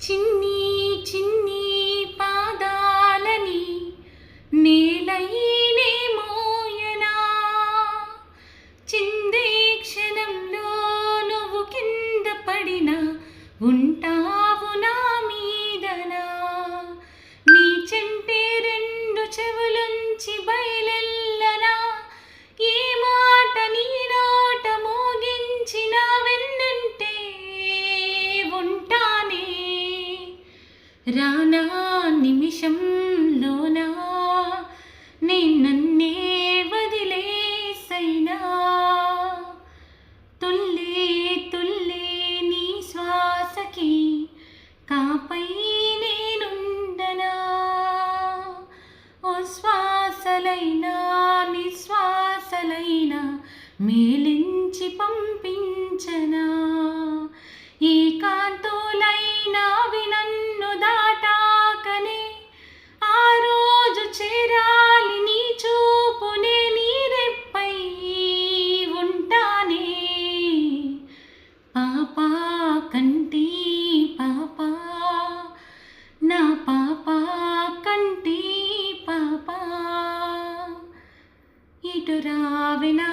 చిన్ని చిన్ని పాదాలని నేలైనే మోయనా, చిందే క్షణంలో నువ్వు కింద పడినా ఉంటావు నా మీదనా. నీ చెంటే రెండు చెవులుంచి బయలెల్లనా, ఏ మాట నీ నోట మోగించిన వెన్నంటే ఉంటానే. రానా నిమిషంలోనా నన్నే వదిలేసైనా, తుల్లే తుల్లే నీ శ్వాసకి కాపై నేనుండనా. ఓ శ్వాసలైనా నిశ్వాసలైనా మేలించి పంపించనా. ఈ కాంతులైనా నన్ను దాటాకనే ఆ రోజు చేరాలి నీ చూపునే నీరెప్పై ఉంటానే. పాపా కంటి పాపా, నా పాపా కంటి పాపా, ఇటు రావే నా